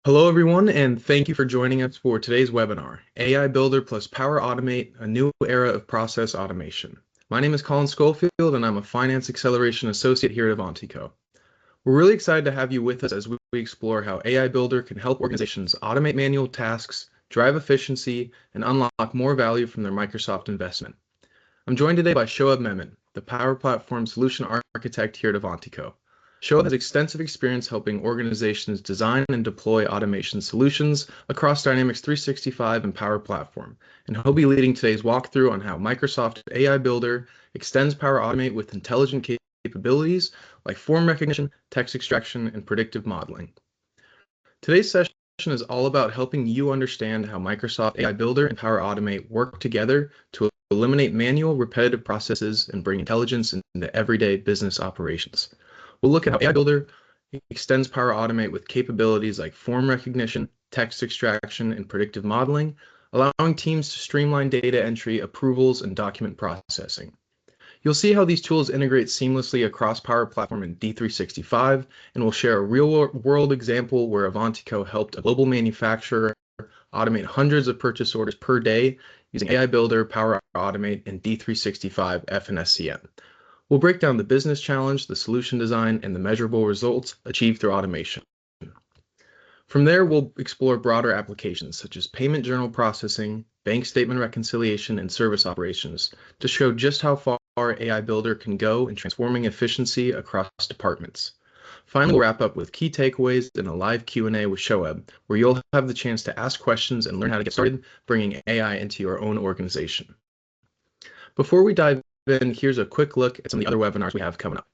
Hello, everyone, and thank you for joining us for today's webinar, AI Builder plus Power Automate, a new era of process automation. My name is Colin Schofield, and I'm a Finance Acceleration Associate here at Avantiico. We're really excited to have you with us as we explore how AI Builder can help organizations automate manual tasks, drive efficiency, and unlock more value from their Microsoft investment. I'm joined today by Shoaib Mehmet, the Power Platform Solution Architect here at Avantiico. Shoaib has extensive experience helping organizations design and deploy automation solutions across Dynamics 365 and Power Platform, and he'll be leading today's walkthrough on how Microsoft AI Builder extends Power Automate with intelligent capabilities like form recognition, text extraction, and predictive modeling. Today's session is all about helping you understand how Microsoft AI Builder and Power Automate work together to eliminate manual, repetitive processes and bring intelligence into everyday business operations. We'll look at how AI Builder extends Power Automate with capabilities like form recognition, text extraction, and predictive modeling, allowing teams to streamline data entry, approvals, and document processing. You'll see how these tools integrate seamlessly across Power Platform and D365, and we'll share a real-world example where Avantiico helped a global manufacturer automate hundreds of purchase orders per day using AI Builder, Power Automate, and D365 FNSCM. We'll break down the business challenge, the solution design, and the measurable results achieved through automation. From there, we'll explore broader applications such as payment journal processing, bank statement reconciliation, and service operations to show just how far AI Builder can go in transforming efficiency across departments. Finally, we'll wrap up with key takeaways and a live Q&A with Shoaib, where you'll have the chance to ask questions and learn how to get started bringing AI into your own organization. Before we dive in, here's a quick look at some of the other webinars we have coming up.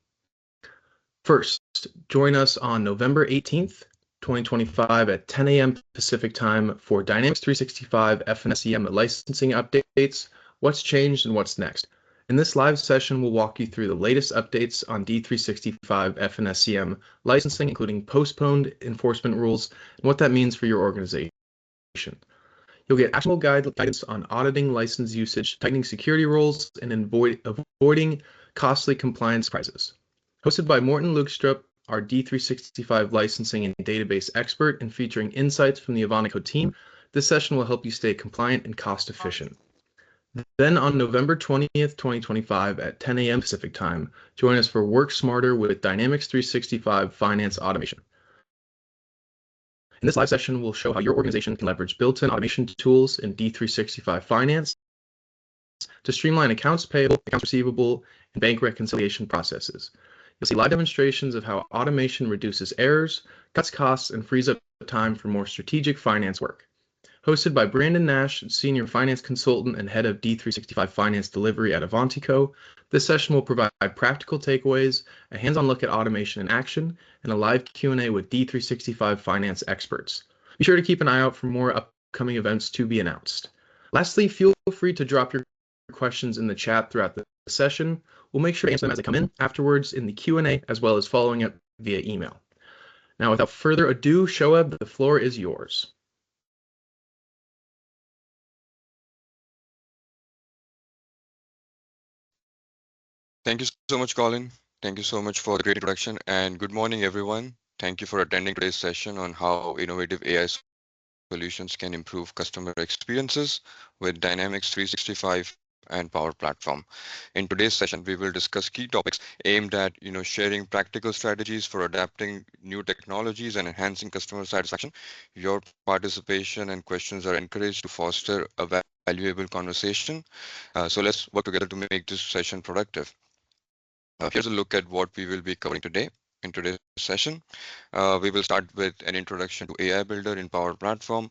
First, join us on November 18th, 2025 at 10 a.m. Pacific time for Dynamics 365 FNSCM licensing updates, what's changed and what's next. In this live session, we'll walk you through the latest updates on D365 FNSCM licensing, including postponed enforcement rules and what that means for your organization. You'll get actionable guidance on auditing license usage, tightening security rules, and avoiding costly compliance prizes. Hosted by Morten Lukstrup, our D365 licensing and database expert, and featuring insights from the Avantiico team, this session will help you stay compliant and cost efficient. Then on November 20th, 2025 at 10 a.m. Pacific time, join us for Work Smarter with Dynamics 365 Finance Automation. In this live session, we'll show how your organization can leverage built-in automation tools in D365 Finance to streamline accounts payable, accounts receivable, and bank reconciliation processes. You'll see live demonstrations of how automation reduces errors, cuts costs, and frees up time for more strategic finance work. Hosted by Brandon Nash, Senior Finance Consultant and Head of D365 Finance Delivery at Avantiico, this session will provide practical takeaways, a hands-on look at automation in action, and a live Q&A with D365 Finance experts. Be sure to keep an eye out for more upcoming events to be announced. Lastly, feel free to drop your questions in the chat throughout the session. We'll make sure to answer them as they come in afterwards in the Q&A, as well as following up via email. Now, without further ado, Shoaib, the floor is yours. Thank you so much, Colin. Thank you so much for the great introduction, and good morning, everyone. Thank you for attending today's session on how innovative AI solutions can improve customer experiences with Dynamics 365 and Power Platform. In today's session, we will discuss key topics aimed at sharing practical strategies for adapting new technologies and enhancing customer satisfaction. Your participation and questions are encouraged to foster a valuable conversation. So let's work together to make this session productive. Here's a look at what we will be covering today. In today's session, we will start with an introduction to AI Builder in Power Platform.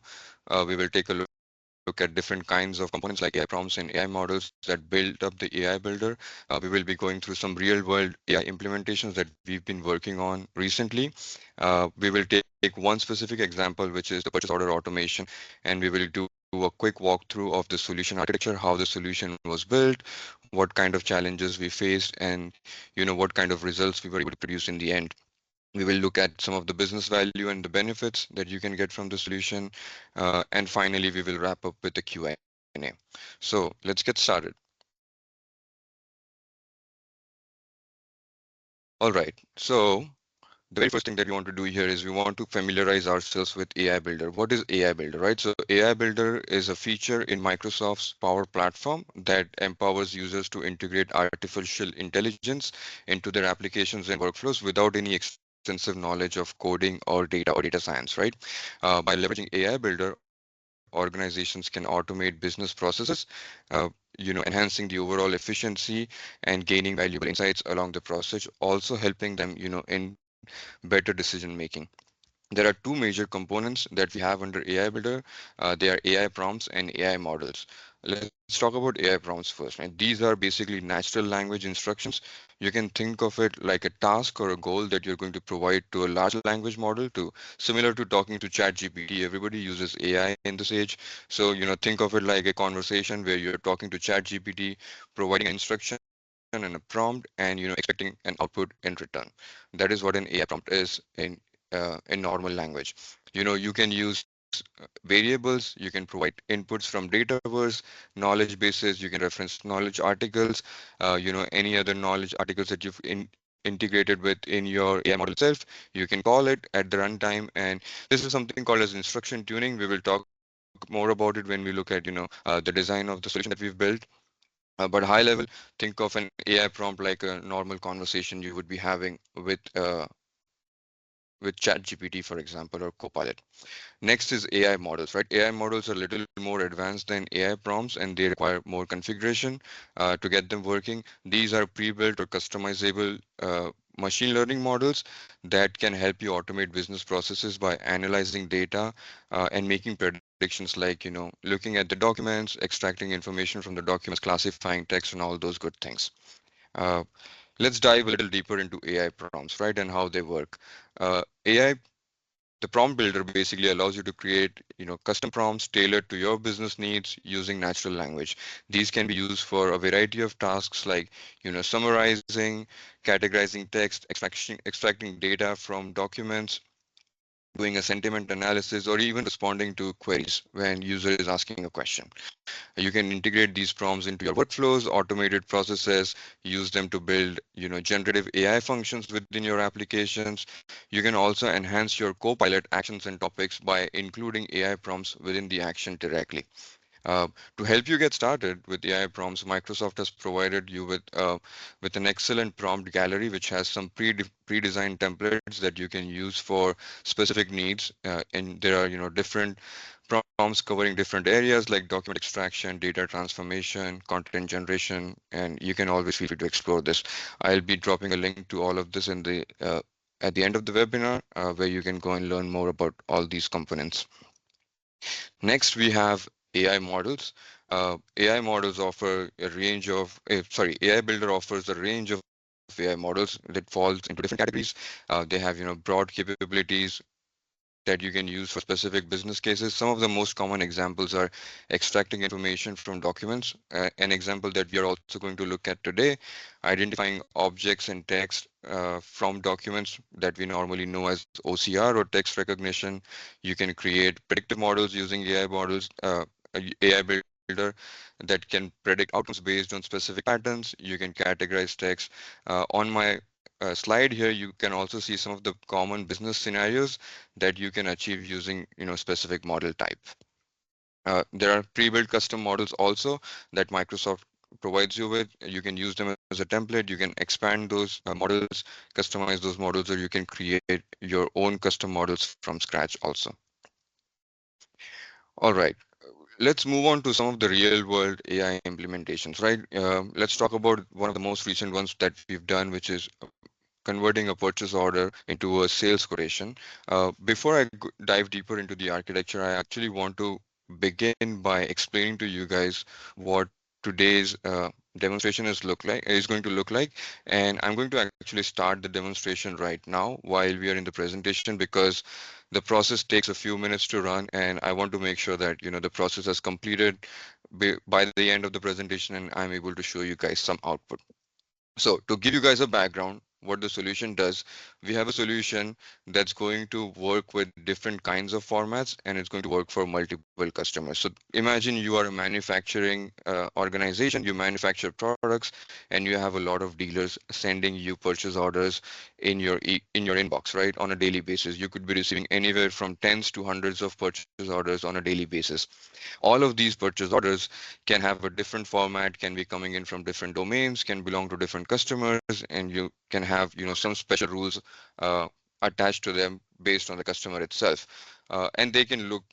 We will take a look at different kinds of components like AI prompts and AI models that build up the AI Builder. We will be going through some real-world AI implementations that we've been working on recently. We will take one specific example, which is the purchase order automation, and we will do a quick walkthrough of the solution architecture, how the solution was built, what kind of challenges we faced, and what kind of results we were able to produce in the end. We will look at some of the business value and the benefits that you can get from the solution. And finally, we will wrap up with the Q&A. So let's get started. All right, so the very first thing that we want to do here is we want to familiarize ourselves with AI Builder. What is AI Builder, right? So AI Builder is a feature in Microsoft's Power Platform that empowers users to integrate artificial intelligence into their applications and workflows without any extensive knowledge of coding or data science, right? By leveraging AI Builder, organizations can automate business processes, uh, enhancing the overall efficiency and gaining valuable insights along the process, also helping them, in better decision making. There are two major components that we have under AI Builder. They are AI prompts and AI models. Let's talk about AI prompts first. Right? These are basically natural language instructions. You can think of it like a task or a goal that you're going to provide to a large language model to similar to talking to ChatGPT. Everybody uses AI in this age. So, think of it like a conversation where you're talking to ChatGPT, providing an instruction and a prompt and, expecting an output in return. That is what an AI prompt is in normal language. You can use variables, you can provide inputs from Dataverse, knowledge bases, you can reference knowledge articles, any other knowledge articles that you've integrated with in your AI model itself. You can call it at the runtime, and this is something called as instruction tuning. We will talk more about it when we look at, the design of the solution that we've built. But high level, think of an AI prompt like a normal conversation you would be having with ChatGPT, for example, or Copilot. Next is AI models, right? AI models are a little more advanced than AI prompts and they require more configuration to get them working. These are pre-built or customizable machine learning models that can help you automate business processes by analyzing data and making predictions like, looking at the documents, extracting information from the documents, classifying text, and all those good things. Uh, let's dive a little deeper into AI prompts, right, and how they work. AI The prompt builder basically allows you to create, custom prompts tailored to your business needs using natural language. These can be used for a variety of tasks like, summarizing, categorizing text, extracting data from documents, doing a sentiment analysis, or even responding to queries when user is asking a question. You can integrate these prompts into your workflows, automated processes, use them to build, generative AI functions within your applications. You can also enhance your Copilot actions and topics by including AI prompts within the action directly. Uh, to help you get started with AI prompts, Microsoft has provided you with an excellent prompt gallery, which has some pre-designed templates that you can use for specific needs. And there are different prompts covering different areas like document extraction, data transformation, content generation, and you can always feel free to explore this. I'll be dropping a link to all of this in the at the end of the webinar, where you can go and learn more about all these components. Next, we have AI models. AI models offer a range of, AI Builder offers a range of AI models that falls into different categories. They have, broad capabilities that you can use for specific business cases. Some of the most common examples are extracting information from documents. An example that we are also going to look at today, identifying objects and text from documents that we normally know as OCR or text recognition. You can create predictive models using AI models, AI Builder that can predict outcomes based on specific patterns. You can categorize text. On my slide here, you can also see some of the common business scenarios that you can achieve using specific model type. There are pre-built custom models also that Microsoft provides you with. You can use them as a template. You can expand those models, customize those models, or you can create your own custom models from scratch also. All right. Let's move on to some of the real world AI implementations, right? Let's talk about one of the most recent ones that we've done, which is converting a purchase order into a sales quotation. Before I dive deeper into the architecture, I actually want to begin by explaining to you guys what today's demonstration is going to look like. And I'm going to actually start the demonstration right now while we are in the presentation, because the process takes a few minutes to run, and I want to make sure that the process has completed by the end of the presentation, and I'm able to show you guys some output. So to give you guys a background, what the solution does, we have a solution that's going to work with different kinds of formats, and it's going to work for multiple customers. So imagine you are a manufacturing organization, you manufacture products, and you have a lot of dealers sending you purchase orders in your inbox, right, on a daily basis. You could be receiving anywhere from tens to hundreds of purchase orders on a daily basis. All of these purchase orders can have a different format, can be coming in from different domains, can belong to different customers, and you can have, some special rules uh, attached to them based on the customer itself. And they can look,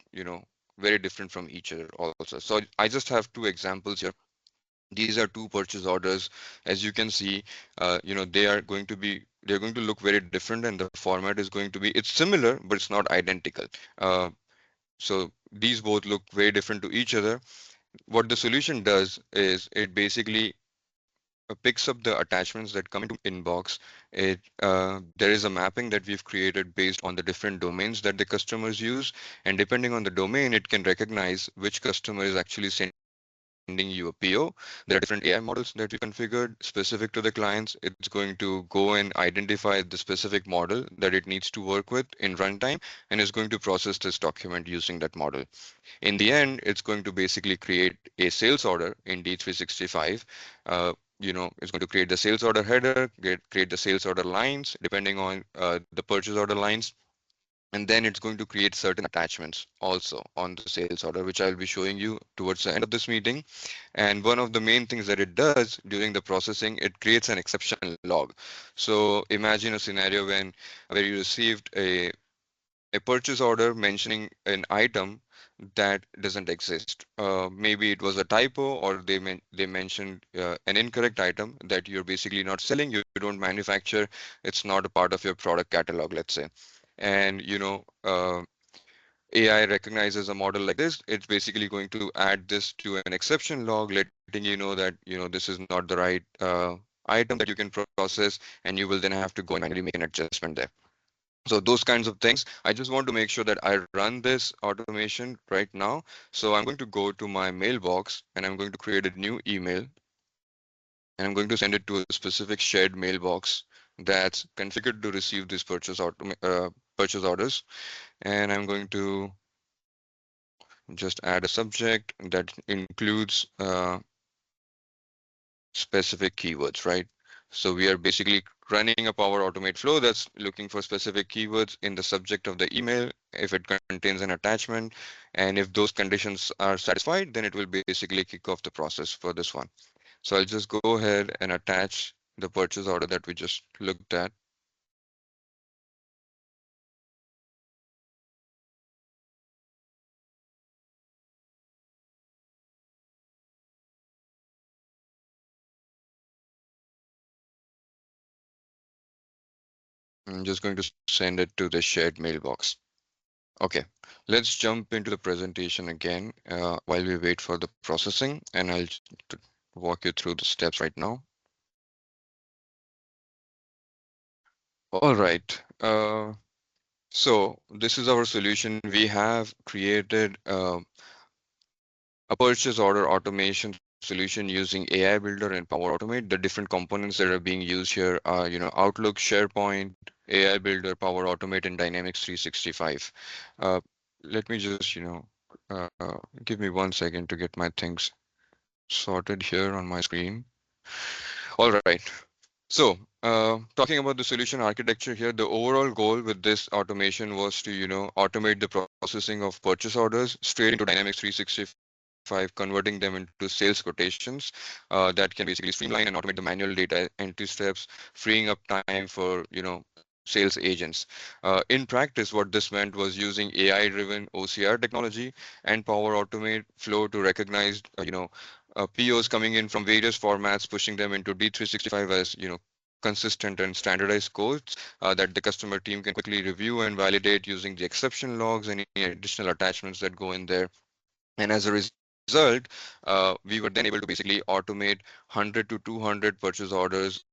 very different from each other also. So I just have two examples here. These are two purchase orders. As you can see, they're going to look very different, and the format is going to be, it's similar, but it's not identical. Uh, so these both look very different to each other. What the solution does is it basically picks up the attachments that come into inbox. There is a mapping that we've created based on the different domains that the customers use, and depending on the domain, it can recognize which customer is actually sending you a PO. There are different AI models that we configured specific to the clients. It's going to go and identify the specific model that it needs to work with in runtime, and is going to process this document using that model. In the end, it's going to basically create a sales order in D365. It's going to create the sales order header, create the sales order lines, depending on the purchase order lines. And then it's going to create certain attachments also on the sales order, which I'll be showing you towards the end of this meeting. And one of the main things that it does during the processing, it creates an exception log. So imagine a scenario where you received a purchase order mentioning an item that doesn't exist. Maybe it was a typo, or they mentioned an incorrect item that you're basically not selling, you don't manufacture, it's not a part of your product catalog, let's say. And AI recognizes a model like this. It's basically going to add this to an exception log, letting you know that this is not the right item that you can process, and you will then have to go and manually make an adjustment there. So those kinds of things, I just want to make sure that I run this automation right now. So I'm going to go to my mailbox, and I'm going to create a new email, and I'm going to send it to a specific shared mailbox that's configured to receive these purchase orders. And I'm going to just add a subject that includes specific keywords, right? So we are basically running a Power Automate flow that's looking for specific keywords in the subject of the email, if it contains an attachment, and if those conditions are satisfied, then it will basically kick off the process for this one. So I'll just go ahead and attach the purchase order that we just looked at. I'm just going to send it to the shared mailbox. Okay, let's jump into the presentation again while we wait for the processing, and I'll walk you through the steps right now. All right. So this is our solution. We have created a purchase order automation solution using AI Builder and Power Automate. The different components that are being used here are, Outlook, SharePoint, AI Builder, Power Automate, and Dynamics 365. Uh, Let me just, give me 1 second to get my things sorted here on my screen. All right. So, talking about the solution architecture here, the overall goal with this automation was to, automate the processing of purchase orders straight into Dynamics 365, converting them into sales quotations that can basically streamline and automate the manual data entry steps, freeing up time for, sales agents. In practice, what this meant was using AI-driven OCR technology and Power Automate flow to recognize, POs coming in from various formats, pushing them into D365 as, consistent and standardized codes that the customer team can quickly review and validate using the exception logs and any additional attachments that go in there. And as a result, we were then able to basically automate 100 to 200 purchase orders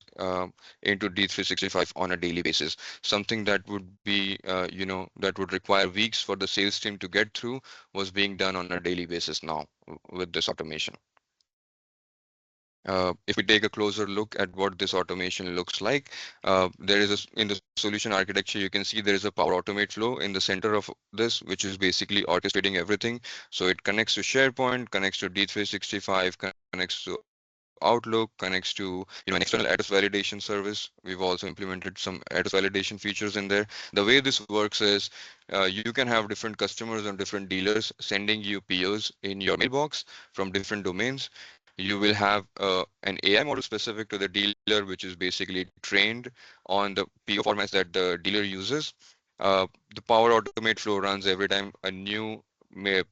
into D365 on a daily basis. Something that would be, that would require weeks for the sales team to get through was being done on a daily basis now with this automation. If we take a closer look at what this automation looks like, there is in the solution architecture, you can see there is a Power Automate flow in the center of this, which is basically orchestrating everything. So it connects to SharePoint, connects to D365, connects to Outlook, connects to an external address validation service. We've also implemented some address validation features in there. The way this works is you can have different customers and different dealers sending you POs in your mailbox from different domains. You will have an AI model specific to the dealer, which is basically trained on the PO formats that the dealer uses. The Power Automate flow runs every time a new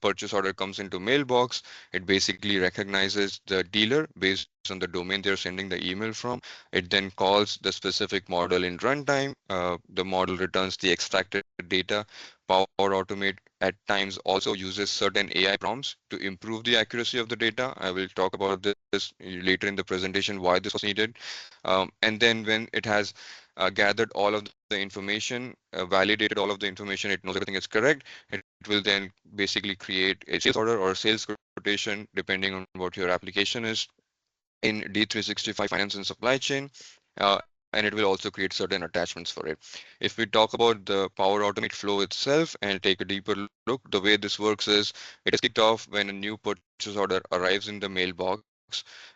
purchase order comes into mailbox. It basically recognizes the dealer based on the domain they're sending the email from. It then calls the specific model in runtime. The model returns the extracted data. Power Automate at times also uses certain AI prompts to improve the accuracy of the data. I will talk about this later in the presentation why this was needed. And then when it has gathered all of the information, validated all of the information, it knows everything is correct. It will then basically create a sales order or a sales quotation, depending on what your application is in D365 Finance and Supply Chain, and it will also create certain attachments for it. If we talk about the Power Automate flow itself and take a deeper look, the way this works is it is kicked off when a new purchase order arrives in the mailbox.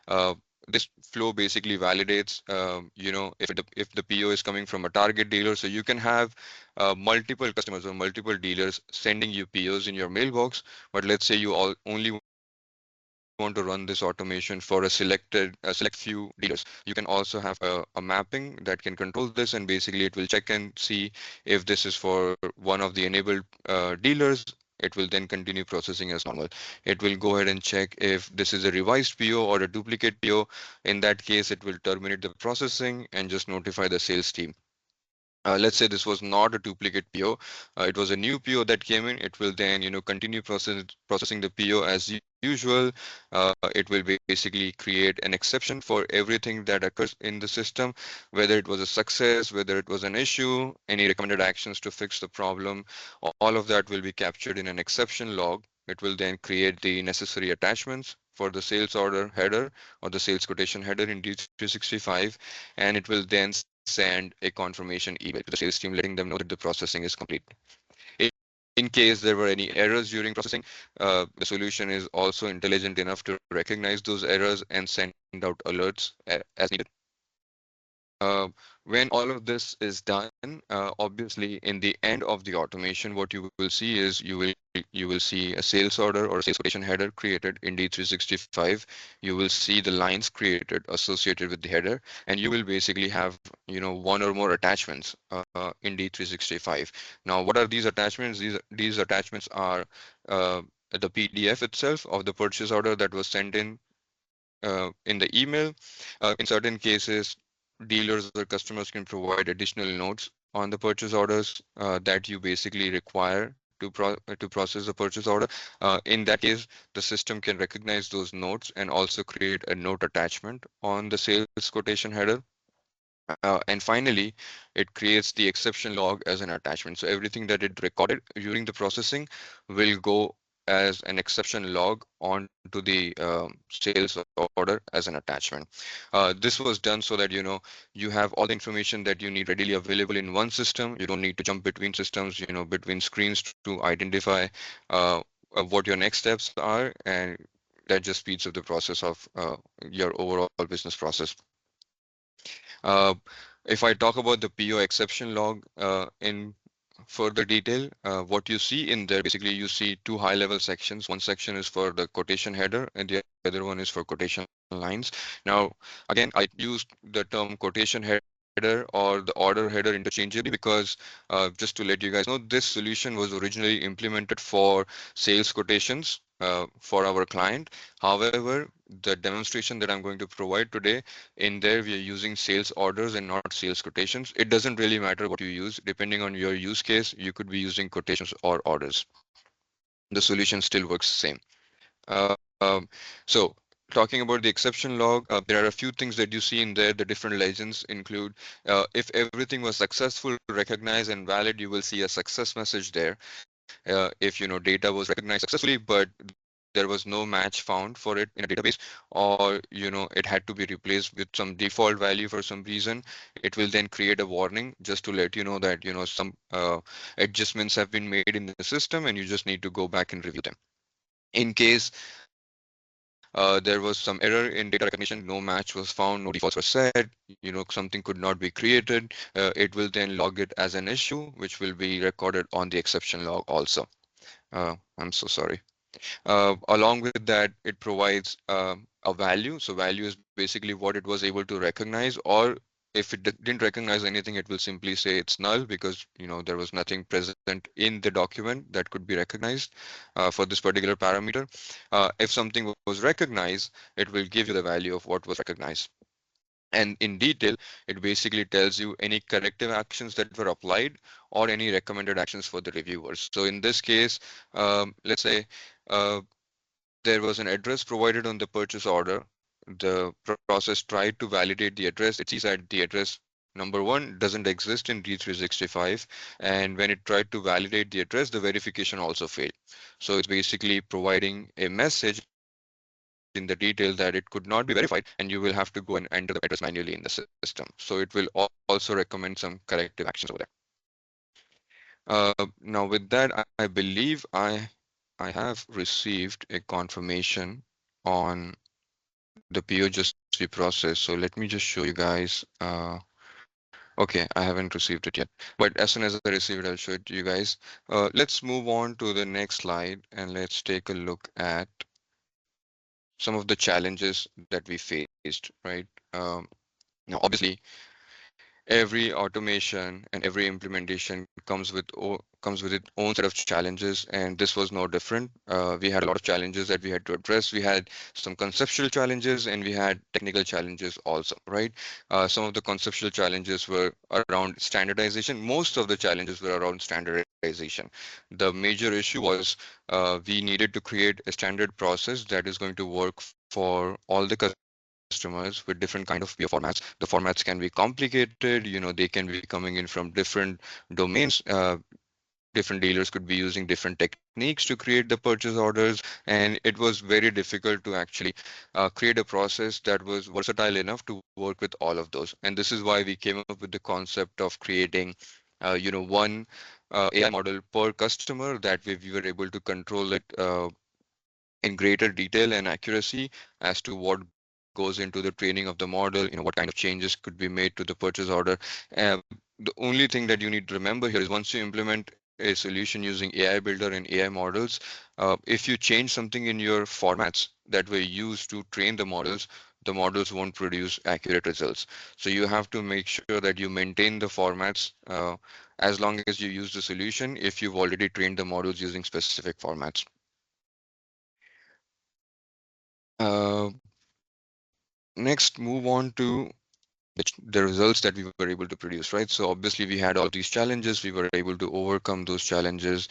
Uh, this flow basically validates, if the PO is coming from a target dealer, so you can have multiple customers or multiple dealers sending you POs in your mailbox. But let's say you all only want to run this automation for a select few dealers. You can also have a mapping that can control this, and basically it will check and see if this is for one of the enabled dealers. It will then continue processing as normal. It will go ahead and check if this is a revised PO or a duplicate PO. In that case, it will terminate the processing and just notify the sales team. Let's say this was not a duplicate PO, it was a new PO that came in. It will then, continue processing the PO as usual. It will basically create an exception for everything that occurs in the system, whether it was a success, whether it was an issue, any recommended actions to fix the problem. All of that will be captured in an exception log. It will then create the necessary attachments for the sales order header or the sales quotation header in D365, and it will then send a confirmation email to the sales team letting them know that the processing is complete. In case there were any errors during processing, the solution is also intelligent enough to recognize those errors and send out alerts as needed. Uh, when all of this is done, obviously in the end of the automation, what you will see is you will see a sales order or a sales quotation header created in D365. You will see the lines created associated with the header, and you will basically have one or more attachments in D365. Now, what are these attachments? These attachments are the PDF itself of the purchase order that was sent in the email. In certain cases, dealers or customers can provide additional notes on the purchase orders that you basically require to process the purchase order. In that case, the system can recognize those notes and also create a note attachment on the sales quotation header. And finally, it creates the exception log as an attachment. So everything that it recorded during the processing will go as an exception log onto the sales order as an attachment. This was done so that you have all the information that you need readily available in one system. You don't need to jump between systems, between screens to identify what your next steps are, and that just speeds up the process of your overall business process. Uh, if I talk about the PO exception log in further detail, what you see in there, basically you see two high-level sections. One section is for the quotation header, and the other one is for quotation lines. Now, again, I used the term quotation header or the order header interchangeably because just to let you guys know, this solution was originally implemented for sales quotations for our client. However, the demonstration that I'm going to provide today, in there we are using sales orders and not sales quotations. It doesn't really matter what you use. Depending on your use case, you could be using quotations or orders. The solution still works the same. Um, so talking about the exception log, there are a few things that you see in there. The different legends include if everything was successful, recognized, and valid, you will see a success message there. If data was recognized successfully, but there was there was no match found for it in a database, or it had to be replaced with some default value for some reason, it will then create a warning just to let you know that some adjustments have been made in the system and you just need to go back and review them. In case there was some error in data recognition, no match was found, no defaults were set, something could not be created, it will then log it as an issue, which will be recorded on the exception log also. I'm so sorry. Along with that, it provides a value. So value is basically what it was able to recognize, or if it didn't recognize anything, it will simply say it's null because there was nothing present in the document that could be recognized for this particular parameter. If something was recognized, it will give you the value of what was recognized. And in detail, it basically tells you any corrective actions that were applied or any recommended actions for the reviewers. So in this case, let's say uh, there was an address provided on the purchase order. The process tried to validate the address. It sees that the address number one doesn't exist in D365. And when it tried to validate the address, the verification also failed. So it's basically providing a message in the detail that it could not be verified and you will have to go and enter the address manually in the system. So it will also recommend some corrective actions over there. Now with that, I believe I have received a confirmation on the PO just be processed. So let me just show you guys. Okay, I haven't received it yet, but as soon as I receive it, I'll show it to you guys. Let's move on to the next slide and let's take a look at some of the challenges that we faced, right? Now, obviously, every automation and every implementation comes with its own set of challenges, and this was no different. We had a lot of challenges that we had to address. We had some conceptual challenges and we had technical challenges also, right? Some of the conceptual challenges were around standardization. Most of the challenges were around standardization. The major issue was we needed to create a standard process that is going to work for all the customers with different kind of PO formats. The formats can be complicated, they can be coming in from different domains. Different dealers could be using different techniques to create the purchase orders, and it was very difficult to actually create a process that was versatile enough to work with all of those. And this is why we came up with the concept of creating one AI model per customer. That way we were able to control it in greater detail and accuracy as to what goes into the training of the model, what kind of changes could be made to the purchase order. The only thing that you need to remember here is once you implement a solution using AI Builder and AI models, if you change something in your formats that were used to train the models won't produce accurate results. So you have to make sure that you maintain the formats as long as you use the solution if you've already trained the models using specific formats. Uh, Next, move on to the results that we were able to produce, right? So obviously we had all these challenges, we were able to overcome those challenges,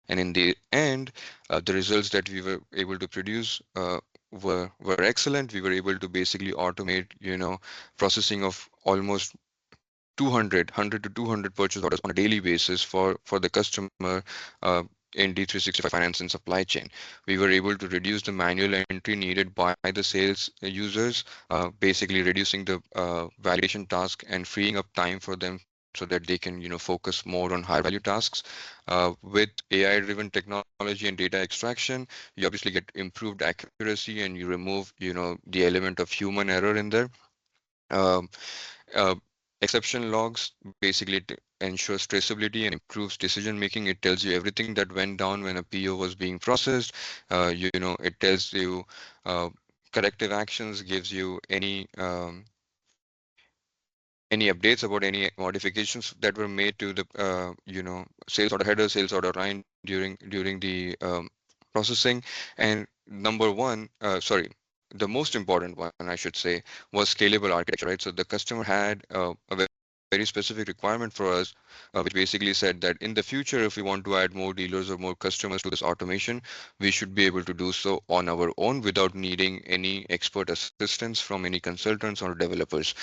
and in the end, the results that we were able to produce were excellent. We were able to basically automate, processing of almost 100 to 200 purchase orders on a daily basis for the customer in D365 Finance and Supply Chain. We were able to reduce the manual entry needed by the sales users, basically reducing the validation task and freeing up time for them so that they can focus more on high value tasks. With AI driven technology and data extraction, you obviously get improved accuracy and you remove the element of human error in there. Um, uh, Exception logs basically ensures traceability and improves decision making. It tells you everything that went down when a PO was being processed. It tells you uh, corrective actions, gives you any updates about any modifications that were made to the sales order header, sales order line during the processing. And number one, sorry, the most important one, I should say, was scalable architecture, right? So the customer had a very specific requirement for us, which basically said that in the future, if we want to add more dealers or more customers to this automation, we should be able to do so on our own without needing any expert assistance from any consultants or developers.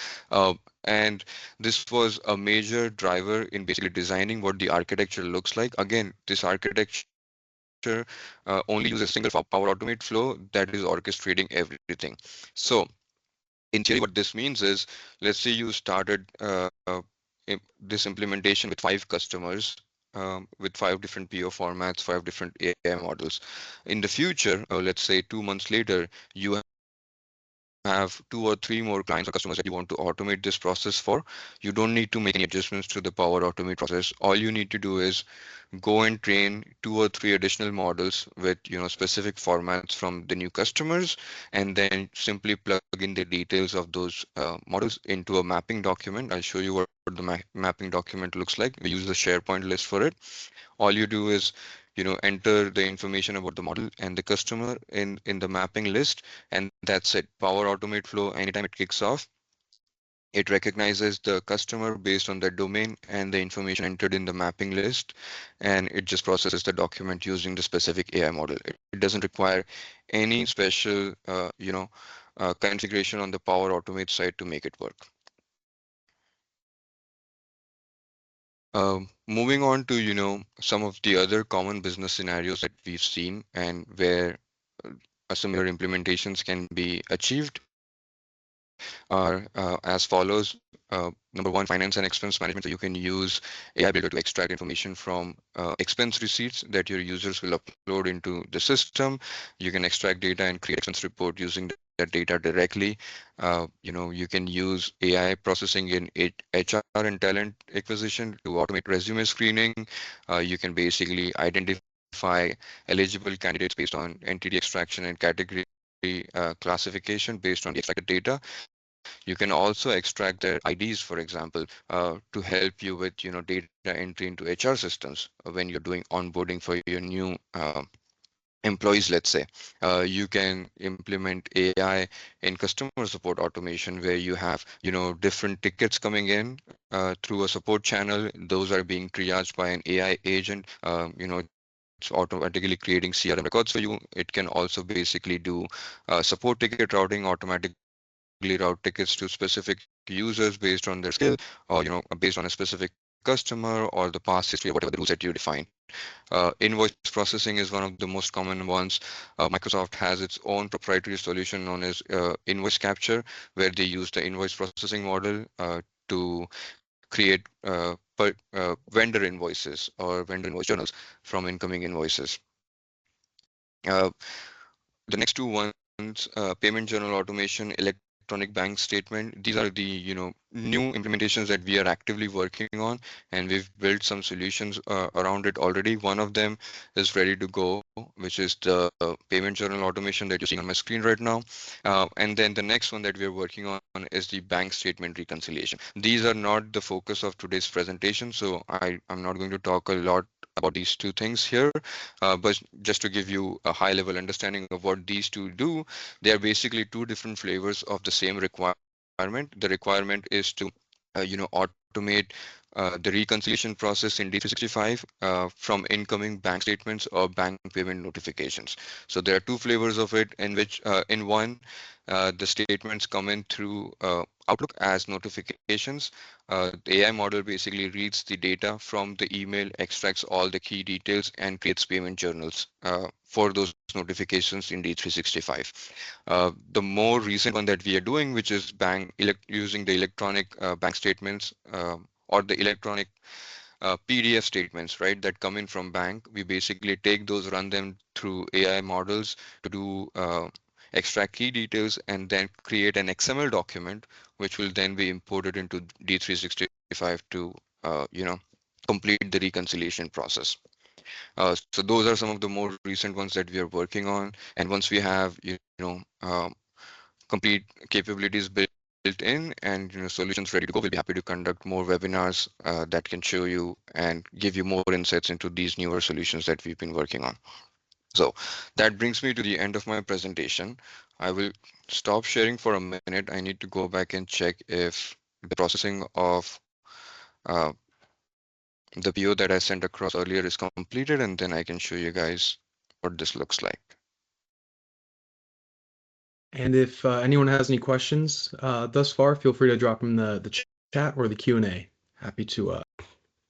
And this was a major driver in basically designing what the architecture looks like. Again, this architecture only use a single Power Automate flow that is orchestrating everything. So in theory, what this means is, let's say you started this implementation with 5 customers, with 5 different PO formats, 5 different AI models. In the future, let's say 2 months later, you have 2 or 3 more clients or customers that you want to automate this process for. You don't need to make any adjustments to the Power Automate process. All you need to do is go and train 2 or 3 additional models with specific formats from the new customers, and then simply plug in the details of those models into a mapping document. I'll show you what the mapping document looks like. We use the SharePoint list for it. All you do is enter the information about the model and the customer in the mapping list, and that's it. Power Automate flow, anytime it kicks off, it recognizes the customer based on their domain and the information entered in the mapping list, and it just processes the document using the specific AI model. It doesn't require any special, configuration on the Power Automate side to make it work. Moving on to, some of the other common business scenarios that we've seen and where similar implementations can be achieved are as follows. Number one, finance and expense management. So you can use AI Builder to extract information from expense receipts that your users will upload into the system. You can extract data and create expense report using that data directly. You can use AI processing in HR and talent acquisition to automate resume screening. You can basically identify eligible candidates based on entity extraction and category classification based on the extracted data. You can also extract their IDs, for example, to help you with data entry into HR systems when you're doing onboarding for your new employees, let's say. You can implement AI in customer support automation where you have different tickets coming in through a support channel. Those are being triaged by an AI agent. It's automatically creating CRM records for you. It can also basically do support ticket routing, automatically route tickets to specific users based on their skill, or based on a specific customer or the past history or whatever the rules that you define. Invoice processing is one of the most common ones. Microsoft has its own proprietary solution known as invoice capture, where they use the invoice processing model to create vendor invoices or vendor invoice journals from incoming invoices. The next two ones, payment journal automation, electronic bank statement. These are the new implementations that we are actively working on, and we've built some solutions around it already. One of them is ready to go, which is the payment journal automation that you're seeing on my screen right now. And then the next one that we are working on is the bank statement reconciliation. These are not the focus of today's presentation, so I'm not going to talk a lot about these two things here, but just to give you a high level understanding of what these two do, they are basically two different flavors of the same requirement. The requirement is to automate the reconciliation process in D365 from incoming bank statements or bank payment notifications. So there are two flavors of it, in which in one, the statements come in through Outlook as notifications. The AI model basically reads the data from the email, extracts all the key details, and creates payment journals for those notifications in D365. The more recent one that we are doing, which is using the electronic bank statements or the electronic PDF statements, right, that come in from bank. We basically take those, run them through AI models to do extract key details, and then create an XML document, which will then be imported into D365 to complete the reconciliation process. So those are some of the more recent ones that we are working on. And once we have complete capabilities built in and solutions ready to go, we'll be happy to conduct more webinars that can show you and give you more insights into these newer solutions that we've been working on. So that brings me to the end of my presentation. I will stop sharing for a minute. I need to go back and check if the processing of the PO that I sent across earlier is completed, and then I can show you guys what this looks like. And if anyone has any questions thus far, feel free to drop them in the chat or the Q&A. Happy to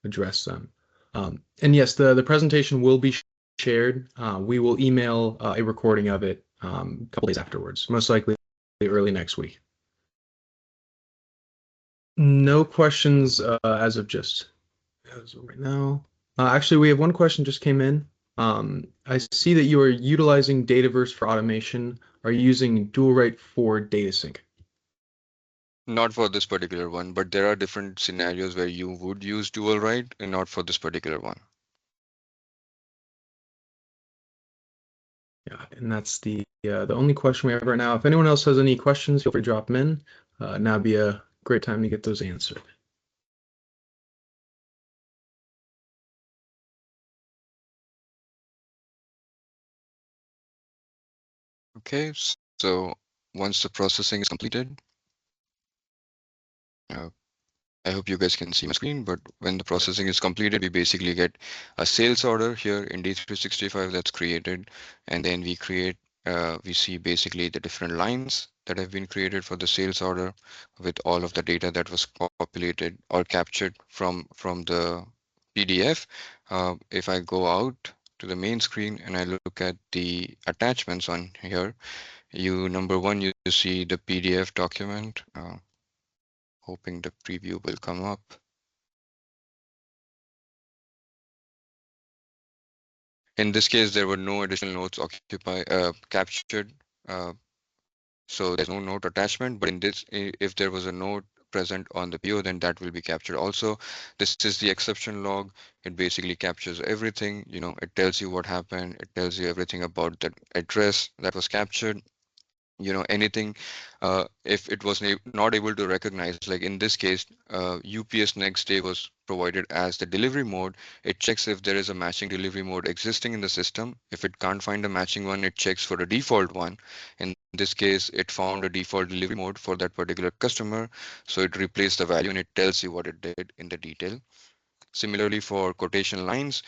address them. And yes, the presentation will be shared, we will email a recording of it a couple days afterwards, most likely early next week. No questions as of right now. Actually, we have one question just came in. I see that you are utilizing Dataverse for automation. Are you using DualWrite for data sync? Not for this particular one, but there are different scenarios where you would use dual write and not for this particular one. Yeah, and that's the only question we have right now. If anyone else has any questions, feel free to drop them in. Now would be a great time to get those answered. Okay, so once the processing is completed, uh, I hope you guys can see my screen, but when the processing is completed, we basically get a sales order here in D365 that's created, and then we see basically the different lines that have been created for the sales order with all of the data that was populated or captured from the PDF. If I go out to the main screen and I look at the attachments on here, number one, you see the PDF document. Hoping the preview will come up. In this case, there were no additional notes captured, uh, so there's no note attachment. But in this, if there was a note present on the PO, then that will be captured also. This is the exception log. It basically captures everything. It tells you what happened. It tells you everything about the address that was captured. Anything if it was not able to recognize, like in this case, UPS next day was provided as the delivery mode. It checks if there is a matching delivery mode existing in the system. If it can't find a matching one, it checks for the default one. In this case, it found a default delivery mode for that particular customer, so it replaced the value and it tells you what it did in the detail. Similarly, for quotation lines,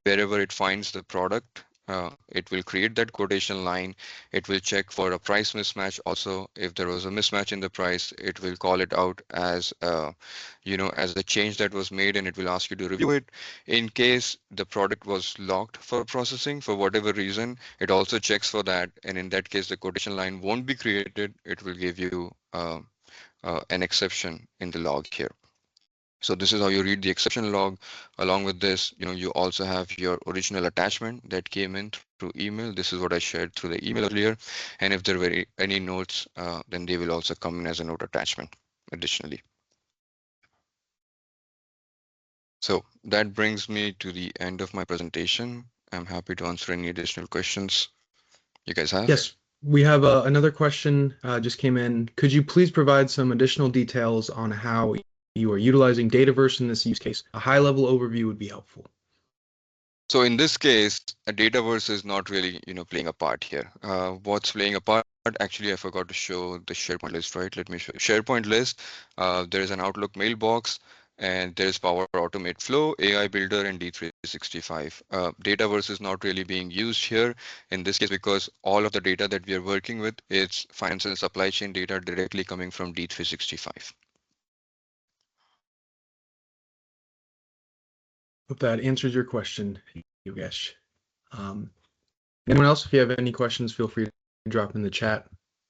wherever it finds the product, it will create that quotation line. It will check for a price mismatch. Also, if there was a mismatch in the price, it will call it out as as the change that was made, and it will ask you to review it. In case the product was locked for processing for whatever reason, it also checks for that, and in that case, the quotation line won't be created. It will give you an exception in the log here. So this is how you read the exception log. Along with this, you also have your original attachment that came in through email. This is what I shared through the email earlier. And if there were any notes, then they will also come in as a note attachment additionally. So that brings me to the end of my presentation. I'm happy to answer any additional questions you guys have. Yes, we have another question just came in. Could you please provide some additional details on how you are utilizing Dataverse in this use case? A high-level overview would be helpful. So in this case, a Dataverse is not really, playing a part here. What's playing a part? Actually, I forgot to show the SharePoint list, right? Let me show SharePoint list. There is an Outlook mailbox, and there's Power Automate Flow, AI Builder, and D365. Dataverse is not really being used here in this case because all of the data that we are working with is finance and supply chain data directly coming from D365. Hope that answers your question, Yogesh. Anyone else, if you have any questions, feel free to drop in the chat.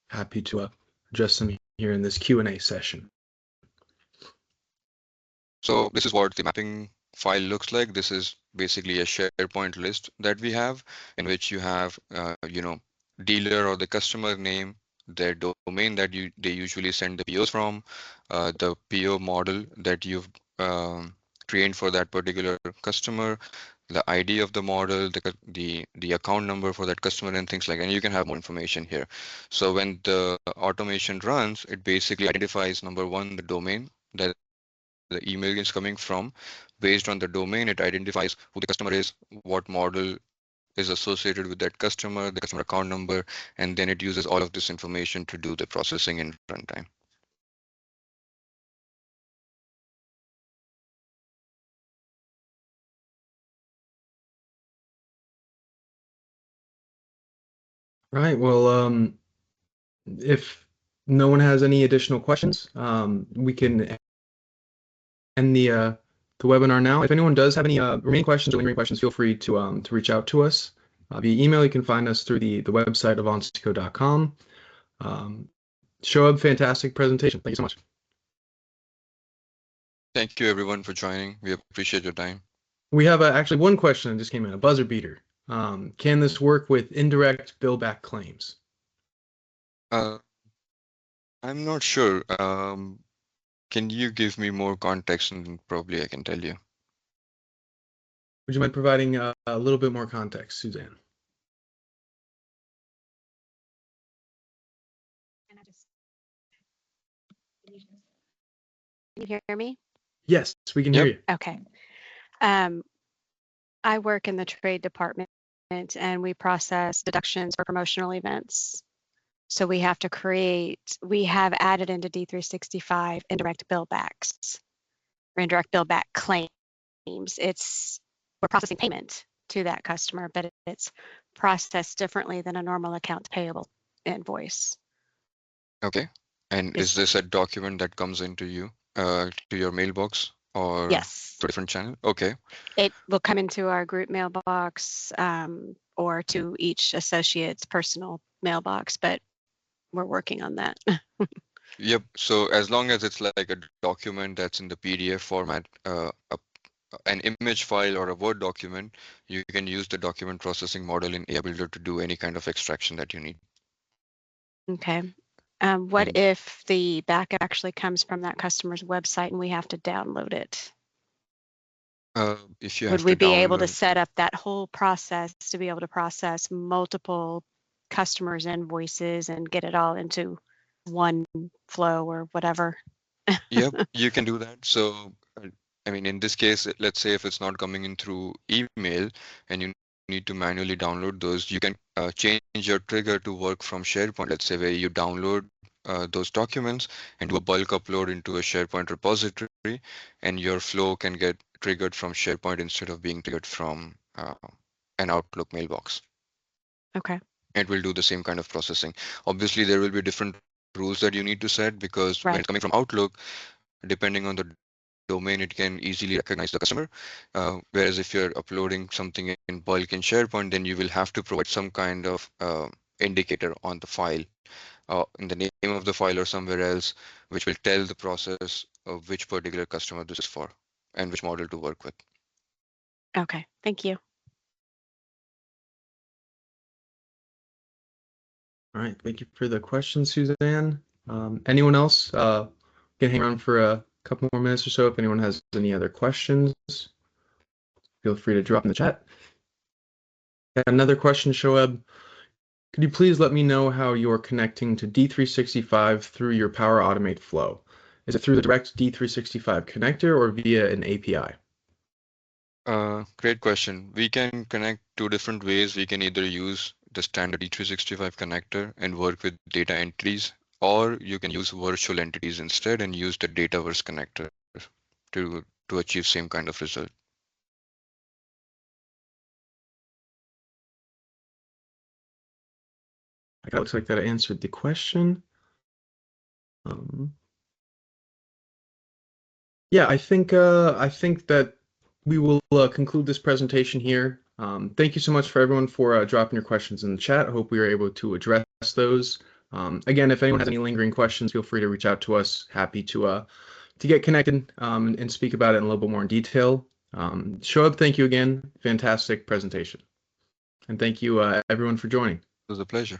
Happy to address them here in this Q&A session. So this is what the mapping file looks like. This is basically a SharePoint list that we have in which you have, dealer or the customer name, their domain that they usually send the POs from, the PO model that you've trained for that particular customer, the ID of the model, the account number for that customer, and things like that. And you can have more information here. So when the automation runs, it basically identifies number one, the domain that the email is coming from. Based on the domain, it identifies who the customer is, what model is associated with that customer, the customer account number, and then it uses all of this information to do the processing in runtime. Right. Well, if no one has any additional questions, we can end the the webinar now. If anyone does have any remaining questions or lingering questions, feel free to reach out to us via email. You can find us through the website avantiico.com. Shoaib, fantastic presentation. Thank you so much. Thank you everyone for joining. We appreciate your time. We have actually one question that just came in, a buzzer beater. Can this work with indirect bill back claims? I'm not sure. Can you give me more context and probably I can tell you. Would you mind providing a little bit more context, Suzanne? Can you hear me? Yes, we can hear you. Okay. I work in the trade department and we process deductions for promotional events. So we have added into D365 indirect bill backs or indirect bill back claims. We're processing payment to that customer, but it's processed differently than a normal accounts payable invoice. Okay. And is this a document that comes into you to your mailbox or yes, to a different channel? Okay. It will come into our group mailbox or to each associate's personal mailbox, but we're working on that. Yep. So as long as it's like a document that's in the PDF format, an image file or a Word document, you can use the document processing model in AI Builder to do any kind of extraction that you need. Okay. What if the backup actually comes from that customer's website and we have to download it? If you Would have we to be able to download, set up that whole process to be able to process multiple customers' invoices and get it all into one flow or whatever? yep, you can do that. So, I mean, in this case, let's say if it's not coming in through email and you need to manually download those, you can change your trigger to work from SharePoint. Let's say where you download those documents and do a bulk upload into a SharePoint repository, and your flow can get triggered from SharePoint instead of being triggered from an Outlook mailbox. Okay. It will do the same kind of processing. Obviously, there will be different rules that you need to set because when it's coming from Outlook, depending on the domain, it can easily recognize the customer. Whereas if you're uploading something in bulk in SharePoint, then you will have to provide some kind of indicator on the file, in the name of the file or somewhere else, which will tell the process of which particular customer this is for and which model to work with. Okay, thank you. All right, thank you for the question, Suzanne. Anyone else can hang around for a couple more minutes or so if anyone has any other questions. Feel free to drop in the chat. Got another question, Shoaib. Could you please let me know how you're connecting to D365 through your Power Automate flow? Is it through the direct D365 connector or via an API? Great question. We can connect two different ways. We can either use the standard D365 connector and work with data entries, or you can use virtual entities instead and use the Dataverse connector to achieve same kind of result. It looks like that answered the question. Yeah, I think that we will conclude this presentation here. Thank you so much for everyone for dropping your questions in the chat. I hope we were able to address those. Again, if anyone has any lingering questions, feel free to reach out to us. Happy to get connected and speak about it in a little bit more in detail. Shoaib, thank you again. Fantastic presentation. And thank you everyone for joining. It was a pleasure.